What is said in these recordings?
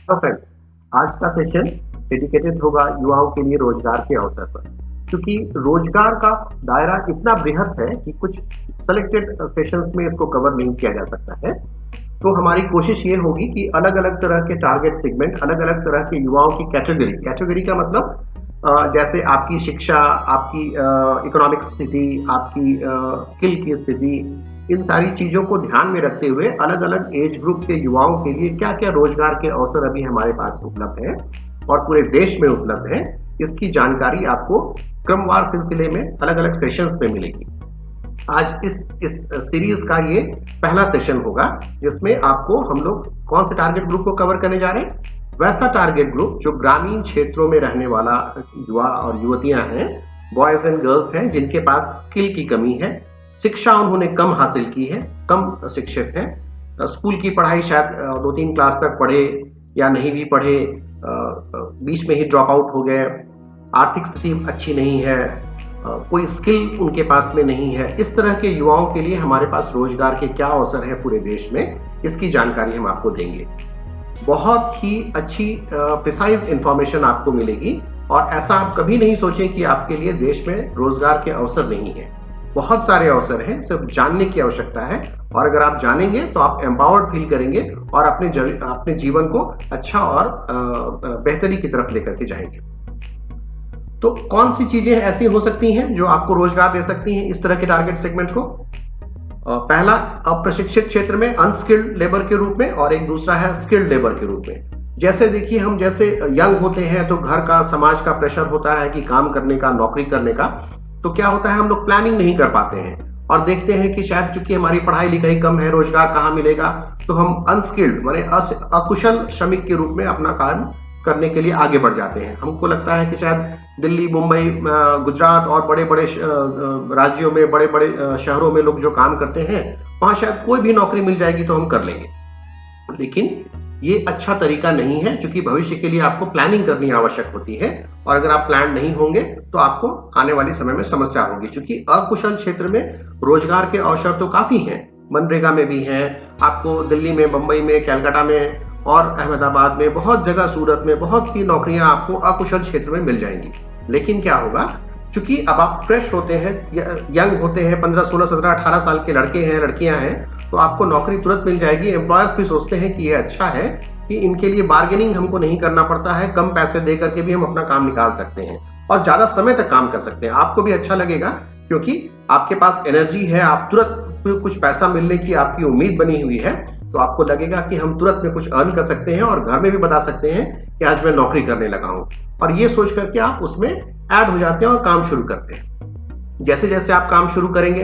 तो फ्रेंड्स, आज का सेशन डेडिकेटेड होगा युवाओं के लिए रोजगार के अवसर पर, क्योंकि रोजगार का दायरा इतना बृहद है कि कुछ सेलेक्टेड सेशंस में इसको कवर नहीं किया जा सकता है। तो हमारी कोशिश ये होगी कि अलग अलग तरह के टारगेट सेगमेंट, अलग अलग तरह के युवाओं की कैटेगरी का मतलब जैसे आपकी शिक्षा, आपकी इकोनॉमिक स्थिति, आपकी स्किल की स्थिति, इन सारी चीजों को ध्यान में रखते हुए अलग अलग एज ग्रुप के युवाओं के लिए क्या क्या रोजगार के अवसर अभी हमारे पास उपलब्ध है और पूरे देश में उपलब्ध है, इसकी जानकारी आपको क्रमवार सिलसिले में अलग अलग सेशंस में मिलेगी। आज इस सीरीज का ये पहला सेशन होगा जिसमें आपको हम लोग कौन से टारगेट ग्रुप को कवर करने जा रहे हैं, वैसा टारगेट ग्रुप जो ग्रामीण क्षेत्रों में रहने वाला युवा और युवतियां हैं, बॉयज एंड गर्ल्स हैं, जिनके पास स्किल की कमी है, शिक्षा उन्होंने कम हासिल की है, कम शिक्षित है, स्कूल की पढ़ाई शायद 2-3 क्लास तक पढ़े या नहीं भी पढ़े, बीच में ही ड्रॉप आउट हो गए, आर्थिक स्थिति अच्छी नहीं है, कोई स्किल उनके पास में नहीं है। इस तरह के युवाओं के लिए हमारे पास रोजगार के क्या अवसर है पूरे देश में, इसकी जानकारी हम आपको देंगे। बहुत ही अच्छी प्रिसाइज इंफॉर्मेशन आपको मिलेगी और ऐसा आप कभी नहीं सोचें कि आपके लिए देश में रोजगार के अवसर नहीं है। बहुत सारे अवसर हैं, सिर्फ जानने की आवश्यकता है, और अगर आप जानेंगे तो आप एम्पावर्ड फील करेंगे और अपने जीवन को अच्छा और बेहतरी की तरफ लेकर के जाएंगे। तो कौन सी चीजें ऐसी हो सकती हैं जो आपको रोजगार दे सकती हैं इस तरह के टारगेट सेगमेंट को? पहला, अप्रशिक्षित क्षेत्र में अनस्किल्ड लेबर के रूप में, और एक दूसरा है स्किल्ड लेबर के रूप में। जैसे देखिए, हम जैसे यंग होते हैं तो घर का, समाज का प्रेशर होता है कि काम करने का, नौकरी करने का, तो क्या होता है, हम लोग प्लानिंग नहीं कर पाते हैं और देखते हैं कि शायद चूंकि हमारी पढ़ाई लिखाई कम है, रोजगार कहाँ मिलेगा, तो हम अनस्किल्ड माने अकुशल श्रमिक के रूप में अपना काम करने के लिए आगे बढ़ जाते हैं। हमको लगता है कि शायद दिल्ली, मुंबई, गुजरात और बड़े बड़े राज्यों में, बड़े बड़े शहरों में लोग जो काम करते हैं, वहां शायद कोई भी नौकरी मिल जाएगी तो हम कर लेंगे। लेकिन ये अच्छा तरीका नहीं है, क्योंकि भविष्य के लिए आपको प्लानिंग करनी आवश्यक होती है, और अगर आप प्लान नहीं होंगे तो आपको आने वाले समय में समस्या होगी। क्योंकि अकुशल क्षेत्र में रोजगार के अवसर तो काफी हैं, मनरेगा में भी हैं, आपको दिल्ली में, मुंबई में, कलकत्ता में और अहमदाबाद में, बहुत जगह, सूरत में बहुत सी नौकरियां आपको अकुशल क्षेत्र में मिल जाएंगी। लेकिन क्या होगा, क्योंकि अब आप फ्रेश होते हैं, यंग होते हैं, 15, 16, 17, 18 साल के लड़के हैं, लड़कियां हैं, तो आपको नौकरी तुरंत मिल जाएगी। एम्प्लॉयर्स भी सोचते हैं कि ये अच्छा है कि इनके लिए बार्गेनिंग हमको नहीं करना पड़ता है, कम पैसे दे करके भी हम अपना काम निकाल सकते हैं और ज्यादा समय तक काम कर सकते हैं। आपको भी अच्छा लगेगा क्योंकि आपके पास एनर्जी है, आप तुरंत कुछ पैसा मिलने की आपकी उम्मीद बनी हुई है, तो आपको लगेगा कि हम तुरंत में कुछ अर्न कर सकते हैं और घर में भी बता सकते हैं कि आज मैं नौकरी करने लगा हूं, और ये सोच करके आप उसमें ऐड हो जाते हैं और काम शुरू करते हैं। जैसे जैसे आप काम शुरू करेंगे,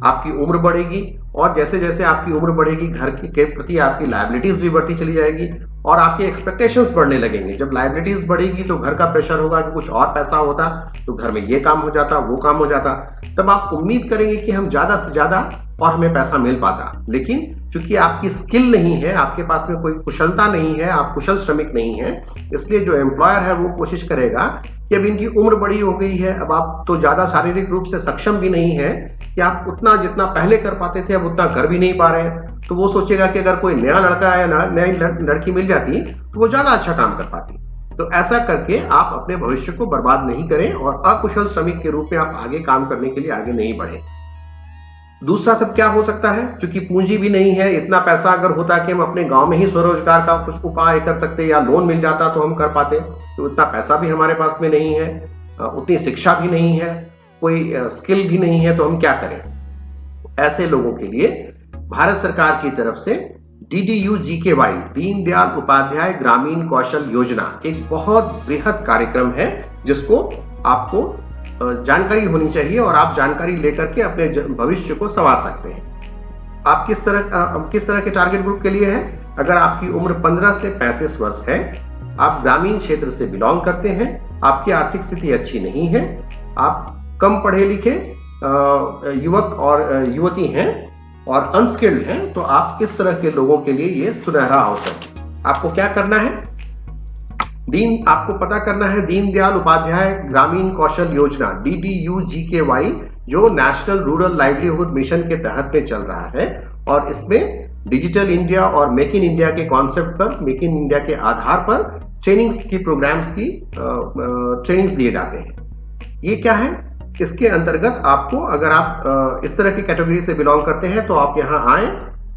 आपकी उम्र बढ़ेगी, और जैसे जैसे आपकी उम्र बढ़ेगी, घर के प्रति आपकी लायबिलिटीज भी बढ़ती चली जाएगी और आपके एक्सपेक्टेशंस बढ़ने लगेंगे। जब लायबिलिटीज बढ़ेगी तो घर का प्रेशर होगा कि कुछ और पैसा होता तो घर में ये काम हो जाता, वो काम हो जाता, तब आप उम्मीद करेंगे कि हम ज्यादा से ज्यादा और हमें पैसा मिल पाता। लेकिन चूंकि आपकी स्किल नहीं है, आपके पास में कोई कुशलता नहीं है, आप कुशल श्रमिक नहीं है, इसलिए जो एम्प्लॉयर है वो कोशिश करेगा कि अब इनकी उम्र बड़ी हो गई है, अब आप तो ज्यादा शारीरिक रूप से सक्षम भी नहीं है कि आप उतना जितना पहले कर पाते थे अब उतना कर भी नहीं पा रहे हैं, तो वो सोचेगा कि अगर कोई नया लड़का या नई लड़की मिल जाती तो वो ज्यादा अच्छा काम कर पाती। तो ऐसा करके आप अपने भविष्य को बर्बाद नहीं करें और अकुशल श्रमिक के रूप में आप आगे काम करने के लिए आगे नहीं बढ़े। दूसरा तब क्या हो सकता है, क्योंकि पूंजी भी नहीं है, इतना पैसा अगर होता कि हम अपने गांव में ही स्वरोजगार का कुछ उपाय कर सकते या लोन मिल जाता तो हम कर पाते, तो इतना पैसा भी हमारे पास में नहीं है, उतनी शिक्षा भी नहीं है, कोई स्किल भी नहीं है, तो हम क्या करें? ऐसे लोगों के लिए भारत सरकार की तरफ से DDU-GKY, दीनदयाल उपाध्याय ग्रामीण कौशल योजना, एक बहुत बृहद कार्यक्रम है जिसको आपको जानकारी होनी चाहिए और आप जानकारी लेकर के अपने भविष्य को संवार सकते हैं। आप किस तरह के टारगेट ग्रुप के लिए हैं? अगर आपकी उम्र 15 से 35 वर्ष है, आप ग्रामीण क्षेत्र से बिलोंग करते हैं, आपकी आर्थिक स्थिति अच्छी नहीं है, आप कम पढ़े लिखे युवक और युवती हैं और अनस्किल्ड हैं, तो आप इस तरह के लोगों के लिए ये सुनहरा अवसर। आपको क्या करना है? आपको पता करना है दीनदयाल उपाध्याय ग्रामीण कौशल योजना DDU-GKY, जो नेशनल रूरल लाइवलीहुड मिशन के तहत में चल रहा है, और इसमें डिजिटल इंडिया और मेक इन इंडिया के कॉन्सेप्ट पर, मेक इन इंडिया के आधार पर ट्रेनिंग्स की प्रोग्राम्स की ट्रेनिंग्स दिए जाते हैं। ये क्या है? इसके अंतर्गत आपको, अगर आप इस तरह की कैटेगरी से बिलोंग करते हैं, तो आप यहाँ आए,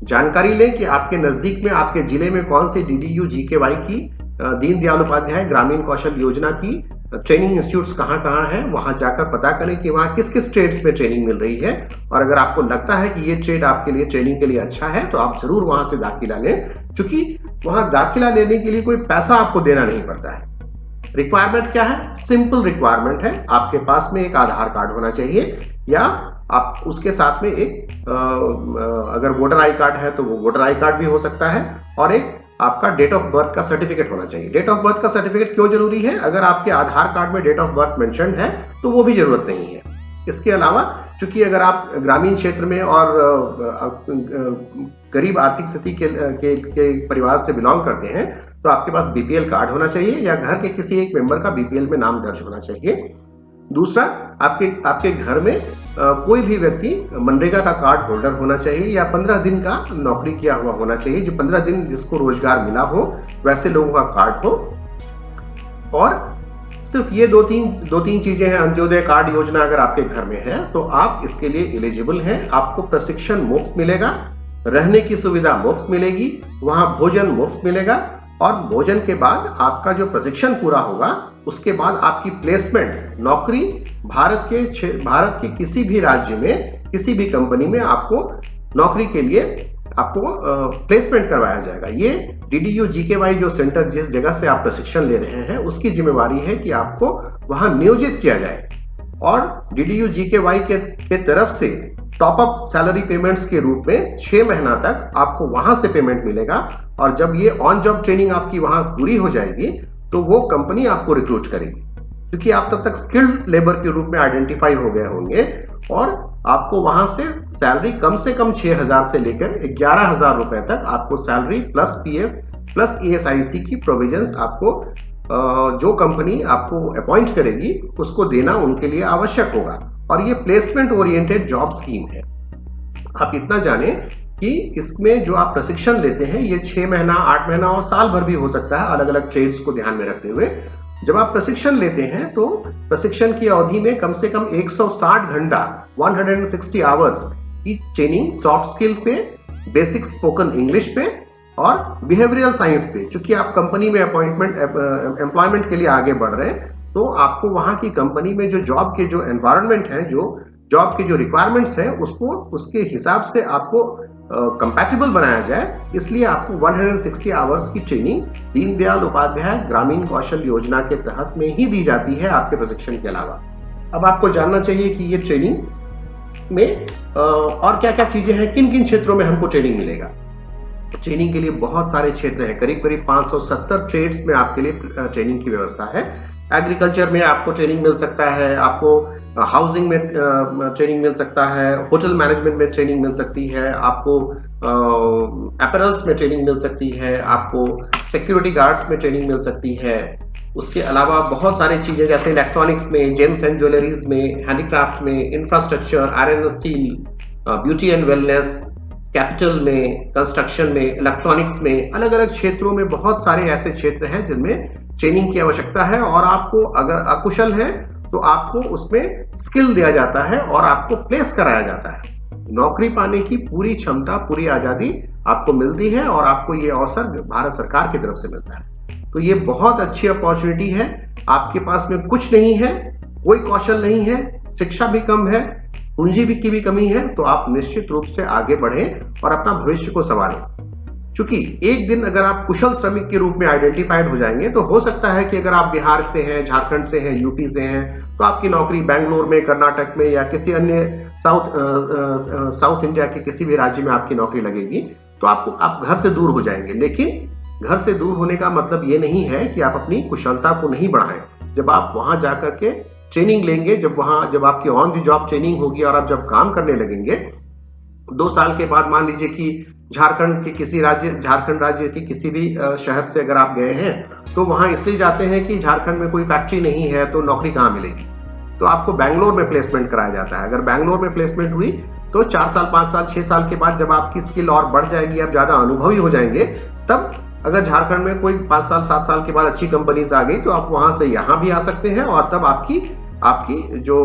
जानकारी लें कि आपके नजदीक में, आपके जिले में कौन सी DDU-GKY की, दीनदयाल उपाध्याय ग्रामीण कौशल योजना की ट्रेनिंग इंस्टीट्यूट्स कहाँ कहाँ हैं। वहां जाकर पता करें कि वहां किस किस ट्रेड्स में ट्रेनिंग मिल रही है, और अगर आपको लगता है कि ये ट्रेड आपके लिए ट्रेनिंग के लिए अच्छा है, तो आप जरूर वहां से दाखिला लें, क्योंकि वहां दाखिला लेने के लिए कोई पैसा आपको देना नहीं पड़ता है। रिक्वायरमेंट क्या है? सिंपल रिक्वायरमेंट है, आपके पास में एक आधार कार्ड होना चाहिए, या आप उसके साथ में एक अगर वोटर आई कार्ड है तो वो वोटर आई कार्ड भी हो सकता है, और एक आपका डेट ऑफ बर्थ का सर्टिफिकेट होना चाहिए। डेट ऑफ बर्थ का सर्टिफिकेट क्यों जरूरी है? अगर आपके आधार कार्ड में डेट ऑफ बर्थ मेंशन्ड है तो वो भी जरूरत नहीं है। इसके अलावा, चूंकि अगर आप ग्रामीण क्षेत्र में और गरीब आर्थिक स्थिति के परिवार से बिलोंग करते हैं, तो आपके पास BPL कार्ड होना चाहिए, या घर के किसी एक मेंबर का BPL में नाम दर्ज होना चाहिए। दूसरा, आपके घर में कोई भी व्यक्ति मनरेगा का कार्ड होल्डर होना चाहिए, या 15 दिन का नौकरी किया हुआ होना चाहिए, जो 15 दिन जिसको रोजगार मिला हो वैसे लोगों का कार्ड हो। और सिर्फ ये दो तीन चीजें हैं। अंत्योदय कार्ड योजना अगर आपके घर में है तो आप इसके लिए एलिजिबल हैं। आपको प्रशिक्षण मुफ्त मिलेगा, रहने की सुविधा मुफ्त मिलेगी, वहां भोजन मुफ्त मिलेगा, और भोजन के बाद आपका जो प्रशिक्षण पूरा होगा उसके बाद आपकी प्लेसमेंट, नौकरी भारत के किसी भी राज्य में, किसी भी कंपनी में आपको नौकरी के लिए आपको प्लेसमेंट करवाया जाएगा। ये DDU-GKY जो सेंटर, जिस जगह से आप प्रशिक्षण ले रहे हैं, उसकी जिम्मेवारी है कि आपको वहां नियोजित किया जाए, और DDU-GKY के तरफ से टॉप अप सैलरी पेमेंट्स के रूप में 6 महीना तक आपको वहां से पेमेंट मिलेगा। और जब ये ऑन जॉब ट्रेनिंग आपकी वहां पूरी हो जाएगी तो वो कंपनी आपको रिक्रूट करेगी, क्योंकि आप तब तक स्किल्ड लेबर के रूप में आइडेंटिफाई हो गए होंगे, और आपको वहां से सैलरी कम से कम 6,000 से लेकर 11,000 रुपए तक आपको salary plus PF plus ESIC की प्रोविजंस आपको जो कंपनी आपको अपॉइंट करेगी उसको देना उनके लिए आवश्यक होगा। और ये प्लेसमेंट ओरिएंटेड जॉब स्कीम है। आप इतना जाने कि इसमें जो आप प्रशिक्षण लेते हैं ये 6 महीना, 8 महीना और साल भर भी हो सकता है, अलग अलग ट्रेड्स को ध्यान में रखते हुए। जब आप प्रशिक्षण लेते हैं तो प्रशिक्षण की अवधि में कम से कम 160 घंटा 160 आवर्स की ट्रेनिंग सॉफ्ट स्किल पे, बेसिक स्पोकन इंग्लिश पे और बिहेवियरल साइंस पे। चूंकि आप कंपनी में एम्प्लॉयमेंट के लिए आगे बढ़ रहे हैं, तो आपको वहां की कंपनी में जो जॉब के जो एनवायरनमेंट है, जो जॉब के जो रिक्वायरमेंट्स हैं, उसको उसके हिसाब से आपको कंपैटिबल बनाया जाए। इसलिए आपको 160 आवर्स की ट्रेनिंग दीनदयाल उपाध्याय ग्रामीण कौशल योजना के तहत में ही दी जाती है, आपके प्रशिक्षण के अलावा। अब आपको जानना चाहिए कि ये ट्रेनिंग में और क्या क्या चीजें हैं, किन किन क्षेत्रों में हमको ट्रेनिंग मिलेगा। ट्रेनिंग के लिए बहुत सारे क्षेत्र हैं, करीब करीब 570 ट्रेड्स में आपके लिए ट्रेनिंग की व्यवस्था है। एग्रीकल्चर में आपको ट्रेनिंग मिल सकता है, आपको हाउसिंग में ट्रेनिंग मिल सकता है, होटल मैनेजमेंट में ट्रेनिंग मिल सकती है, आपको अपैरल्स में ट्रेनिंग मिल सकती है, आपको सिक्योरिटी गार्ड्स में ट्रेनिंग मिल सकती है। उसके अलावा बहुत सारी चीजें जैसे इलेक्ट्रॉनिक्स में, जेम्स एंड ज्वेलरीज में, हैंडीक्राफ्ट में, infrastructure, iron and steel, beauty and wellness, capital में, कंस्ट्रक्शन में, इलेक्ट्रॉनिक्स में, अलग अलग क्षेत्रों में बहुत सारे ऐसे क्षेत्र हैं जिनमें ट्रेनिंग की आवश्यकता है। और आपको अगर अकुशल है तो आपको उसमें स्किल दिया जाता है और आपको प्लेस कराया जाता है। नौकरी पाने की पूरी क्षमता, पूरी आजादी आपको मिलती है और आपको ये अवसर भारत सरकार की तरफ से मिलता है। तो ये बहुत अच्छी अपॉर्चुनिटी है। आपके पास में कुछ नहीं है, कोई कौशल नहीं है, शिक्षा भी कम है, पूंजी की भी कमी है, तो आप निश्चित रूप से आगे बढ़ें और अपना भविष्य को संवारें। क्योंकि एक दिन अगर आप कुशल श्रमिक के रूप में आइडेंटिफाइड हो जाएंगे तो हो सकता है कि अगर आप बिहार से हैं, झारखंड से हैं, यूपी से हैं, तो आपकी नौकरी बेंगलोर में, कर्नाटक में या किसी अन्य साउथ इंडिया के किसी भी राज्य में आपकी नौकरी लगेगी, तो आप घर से दूर हो जाएंगे। लेकिन घर से दूर होने का मतलब ये नहीं है कि आप अपनी कुशलता को नहीं बढ़ाएं। जब आप वहां जाकर के ट्रेनिंग लेंगे, जब आपकी ऑन द जॉब ट्रेनिंग होगी और आप जब काम करने लगेंगे, 2 साल के बाद मान लीजिए कि झारखंड राज्य के किसी भी शहर से अगर आप गए हैं, तो वहां इसलिए जाते हैं कि झारखंड में कोई फैक्ट्री नहीं है तो नौकरी कहाँ मिलेगी, तो आपको बैंगलोर में प्लेसमेंट कराया जाता है। अगर बैंगलोर में प्लेसमेंट हुई तो 4 साल 5 साल 6 साल के बाद जब आपकी स्किल और बढ़ जाएगी, आप ज्यादा अनुभवी हो जाएंगे, तब अगर झारखंड में कोई 5 साल 7 साल के बाद अच्छी कंपनीज आ गई तो आप वहां से यहाँ भी आ सकते हैं, और तब आपकी आपकी जो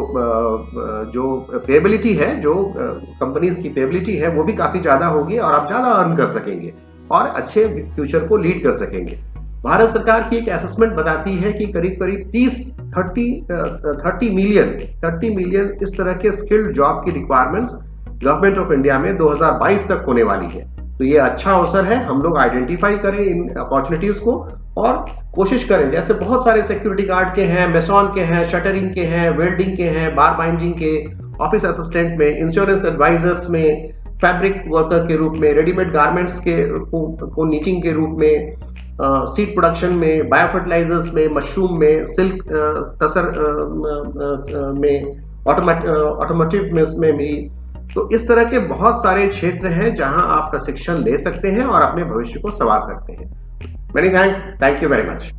पेबिलिटी है, जो कंपनीज की पेबिलिटी है, वो भी काफी ज्यादा होगी और आप ज्यादा अर्न कर सकेंगे और अच्छे फ्यूचर को लीड कर सकेंगे। भारत सरकार की एक असेसमेंट बताती है कि करीब करीब 30 मिलियन इस तरह के स्किल्ड जॉब की रिक्वायरमेंट्स गवर्नमेंट ऑफ इंडिया में 2022 तक होने वाली है। तो ये अच्छा अवसर है, हम लोग आइडेंटिफाई करें इन अपॉर्चुनिटीज को और कोशिश करें। जैसे बहुत सारे सिक्योरिटी गार्ड के हैं, मेसॉन के हैं, शटरिंग के हैं, वेल्डिंग के हैं, बार बाइंडिंग के, ऑफिस असिस्टेंट में, इंश्योरेंस एडवाइजर्स में, फैब्रिक वर्कर के रूप में, रेडीमेड गारमेंट्स के को नीचिंग के रूप में, सीड प्रोडक्शन में, बायोफर्टिलाइजर्स में, मशरूम में, सिल्क तसर में, ऑटोमोटिव में भी। तो इस तरह के बहुत सारे क्षेत्र हैं जहां आप प्रशिक्षण ले सकते हैं और अपने भविष्य को संवार सकते हैं। Many thanks, thank you very much.